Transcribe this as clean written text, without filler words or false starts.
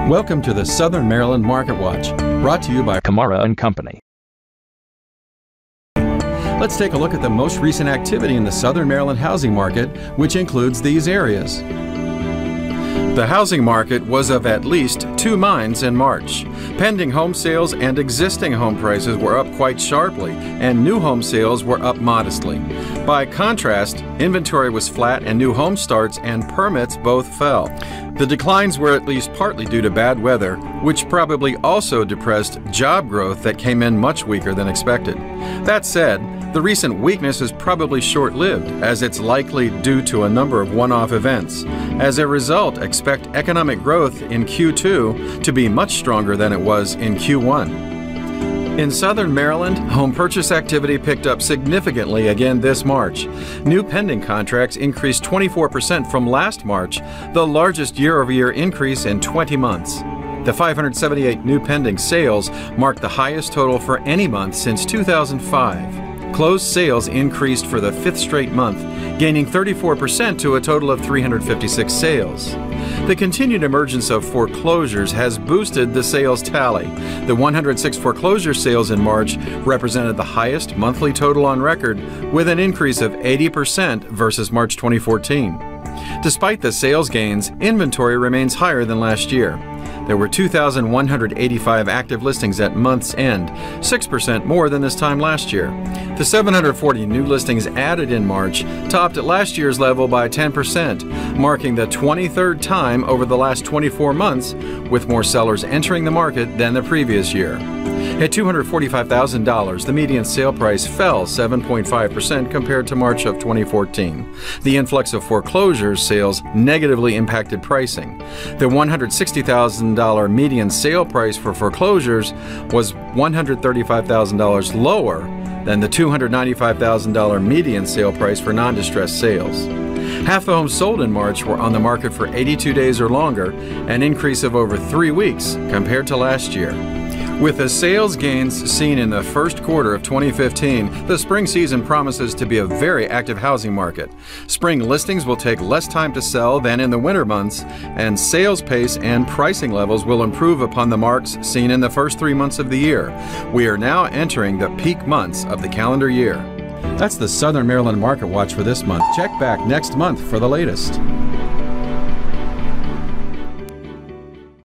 Welcome to the Southern Maryland Market Watch, brought to you by Kamara and Company. Let's take a look at the most recent activity in the Southern Maryland housing market, which includes these areas. The housing market was of at least two minds in March. Pending home sales and existing home prices were up quite sharply, and new home sales were up modestly. By contrast, inventory was flat and new home starts and permits both fell. The declines were at least partly due to bad weather, which probably also depressed job growth that came in much weaker than expected. That said, the recent weakness is probably short-lived, as it's likely due to a number of one-off events. As a result, expect economic growth in Q2 to be much stronger than it was in Q1. In Southern Maryland, home purchase activity picked up significantly again this March. New pending contracts increased 24% from last March, the largest year-over-year increase in 20 months. The 578 new pending sales marked the highest total for any month since 2005. Closed sales increased for the fifth straight month, gaining 34% to a total of 356 sales. The continued emergence of foreclosures has boosted the sales tally. The 106 foreclosure sales in March represented the highest monthly total on record, with an increase of 80% versus March 2014. Despite the sales gains, inventory remains higher than last year. There were 2,185 active listings at month's end, 6% more than this time last year. The 740 new listings added in March topped last year's level by 10%, marking the 23rd time over the last 24 months, with more sellers entering the market than the previous year. At $245,000, the median sale price fell 7.5% compared to March of 2014. The influx of foreclosures sales negatively impacted pricing. The $160,000 median sale price for foreclosures was $135,000 lower than the $295,000 median sale price for non-distressed sales. Half the homes sold in March were on the market for 82 days or longer, an increase of over 3 weeks compared to last year. With the sales gains seen in the first quarter of 2015, the spring season promises to be a very active housing market. Spring listings will take less time to sell than in the winter months, and sales pace and pricing levels will improve upon the marks seen in the first 3 months of the year. We are now entering the peak months of the calendar year. That's the Southern Maryland Market Watch for this month. Check back next month for the latest.